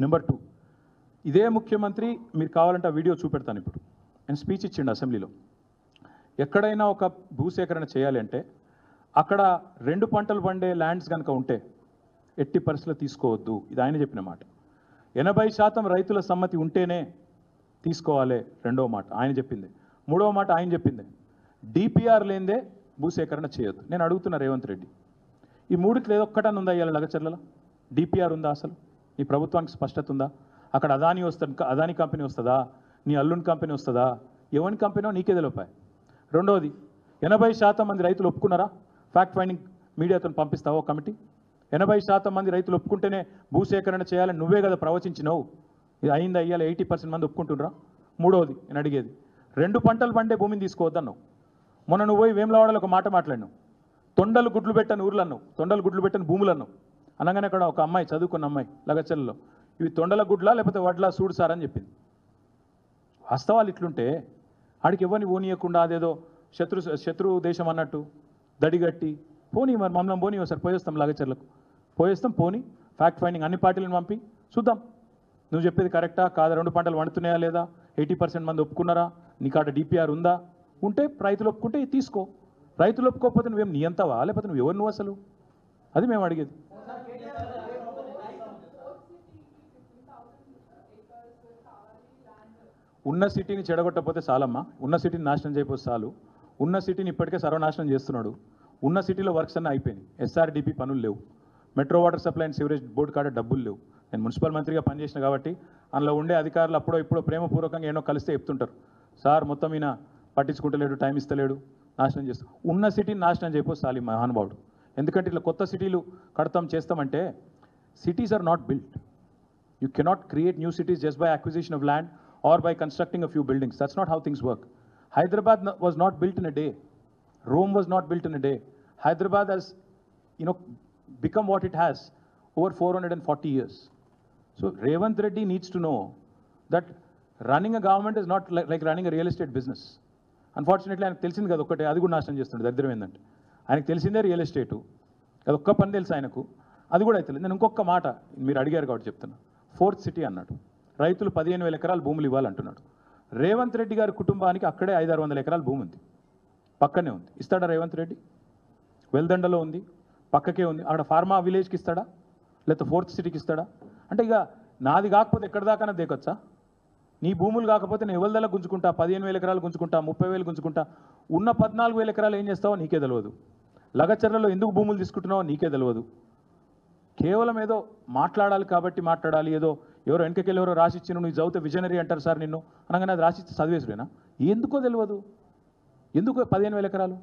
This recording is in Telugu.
నెంబర్ 2, ఇదే ముఖ్యమంత్రి మీరు కావాలంటే ఆ వీడియో చూపెడతాను ఇప్పుడు. నేను స్పీచ్ ఇచ్చిండు అసెంబ్లీలో. ఎక్కడైనా ఒక భూసేకరణ చేయాలి అంటే అక్కడ 2 పంటలు పండే ల్యాండ్స్ కనుక ఉంటే ఎట్టి పరిస్థితుల్లో తీసుకోవద్దు. ఇది ఆయన చెప్పిన మాట. 80% రైతుల సమ్మతి ఉంటేనే తీసుకోవాలి. రెండవ మాట ఆయన చెప్పింది. మూడవ మాట ఆయన చెప్పింది, డిపిఆర్ లేనిదే భూసేకరణ చేయొద్దు. నేను అడుగుతున్నా రేవంత్ రెడ్డి, ఈ మూడిట్లో ఏదో ఒక్కటని ఉందా ఇవాళ లగచర్లలో? డిపిఆర్ ఉందా? అసలు నీ ప్రభుత్వానికి స్పష్టత ఉందా? అక్కడ అదానీ కంపెనీ వస్తుందా? నీ అల్లుని కంపెనీ వస్తుందా? ఎవరి కంపెనో నీకే తెలిపాయి. రెండవది, 80% మంది రైతులు ఒప్పుకున్నారా? ఫ్యాక్ట్ ఫైండింగ్ మీడియాతో పంపిస్తావో కమిటీ? 80% మంది రైతులు ఒప్పుకుంటేనే భూసేకరణ చేయాలని నువ్వే కదా ప్రవచించినావు. ఇది అయిందా? అయ్యాలి 80% మంది ఒప్పుకుంటున్నారా? మూడవది నేను అడిగేది, 2 పంటలు పండే భూమిని తీసుకోవద్దన్నావు. మొన్న నువ్వు పోయి వేములవాడలో ఒక మాట మాట్లాడినావు. తొండలు గుడ్లు పెట్టని ఊర్లు అన్నావు, తొండలు గుడ్లు పెట్టని భూములు అన్నావు. అనగానే అక్కడ ఒక అమ్మాయి, చదువుకున్న అమ్మాయి లగచర్లలో, ఇవి తొండల గుడ్లా లేకపోతే వడ్లా సూడు సార్ అని చెప్పింది. వాస్తవాలు ఇట్లుంటే ఆడికి ఎవరిని పోనీయకుండా అదేదో శత్రు దేశం అన్నట్టు దడిగట్టి పోనీ, మరి మమ్మల్ని పోనీ ఒకసారి పోయేస్తాం లగచర్లకు, పోయేస్తాం పోనీ. ఫ్యాక్ట్ ఫైండింగ్ అన్ని పార్టీలను పంపి చూద్దాం నువ్వు చెప్పేది కరెక్టా కాదా, 2 పంటలు వండుతున్నాయా లేదా, 80% మంది ఒప్పుకున్నారా, నీకాడ డిపిఆర్ ఉందా, ఉంటే రైతులు ఒప్పుకుంటే తీసుకో. రైతులు ఒప్పుకోకపోతే నువ్వేం నియంతవా, లేకపోతే నువ్వు ఎవరు నువ్వు అసలు? అది మేము అడిగేది. ఉన్న సిటీని చెడగొట్టకపోతే చాలమ్మా, ఉన్న సిటీని నాశనం చేయకపోతే చాలు. ఉన్న సిటీని ఇప్పటికే సర్వనాశనం చేస్తున్నాడు. ఉన్న సిటీలో వర్క్స్ అన్నీ అయిపోయినాయి. ఎస్ఆర్డిపి పనులు లేవు, metro water supply and sewerage board కాడ డబ్బులు లేవు. నేను మున్సిపల్ మంత్రిగా పనిచేసిన కాబట్టి అందులో ఉండే అధికారులు అప్పుడో ఇప్పుడో ప్రేమపూర్వకంగా ఏమో కలిస్తే చెప్తుంటారు, సార్ మొత్తం ఈయన పట్టించుకుంటలేడు, టైం ఇస్తలేడు, నాశనం చేస్తాం. ఉన్న సిటీని నాశనం చేయకపోతే చాలు ఈ మహానుభావుడు. ఎందుకంటే ఇట్లా కొత్త సిటీలు కడతాం చేస్తామంటే cities are not built. You cannot create new cities just by acquisition of land or by constructing a few buildings. That's not how things work. Hyderabad was not built in a day. Rome was not built in a day. Hyderabad has, become what it has over 440 years. So Revanth Reddy needs to know that running a government is not like running a real estate business. Unfortunately, ఆయనకు తెలిసింది కదా ఒక్కటే, అది కూడా నాశనం చేస్తుండే. దరిద్రం ఏంటంటే ఆయనకు తెలిసిందే రియల్ ఎస్టేటు, అది ఒక్క పని తెలుసు ఆయనకు, అది కూడా అయితే. నేను ఇంకొక మాట మీరు అడిగారు కాబట్టి చెప్తున్నా. 4th సిటీ అన్నాడు, రైతులు 15,000 ఎకరాలు భూములు ఇవ్వాలంటున్నాడు. రేవంత్ రెడ్డి గారి కుటుంబానికి అక్కడే 500-600 ఎకరాల భూమి ఉంది, పక్కనే ఉంది. ఇస్తాడా రేవంత్ రెడ్డి? వెల్దండలో ఉంది, పక్కకే ఉంది. అక్కడ ఫార్మా విలేజ్కి ఇస్తాడా, లేకపోతే 4th సిటీకి ఇస్తాడా? అంటే ఇక నాది కాకపోతే ఎక్కడి దాకా దేకొచ్చా? నీ భూములు కాకపోతే నేను ఎవరిదల్లా గుంజుకుంటా, 15,000 ఎకరాలు గుంజుకుంటా, 30,000 గుంజుకుంటా. ఉన్న 14,000 ఎకరాలు ఏం చేస్తావో నీకే తెలియదు. లగచర్లలో ఎందుకు భూములు తీసుకుంటున్నావో నీకే తెలియదు. కేవలం ఏదో మాట్లాడాలి కాబట్టి మాట్లాడాలి, ఏదో ఎవరో వెనకకెళ్ళి ఎవరో రాసిచ్చిన నువ్వు చదివితే విజనరీ అంటారు సార్ నిన్ను అనగానే అది రాసిచ్చి చదివేసుడేనా? ఎందుకో తెలియదు. ఎందుకు 15,000 ఎకరాలు?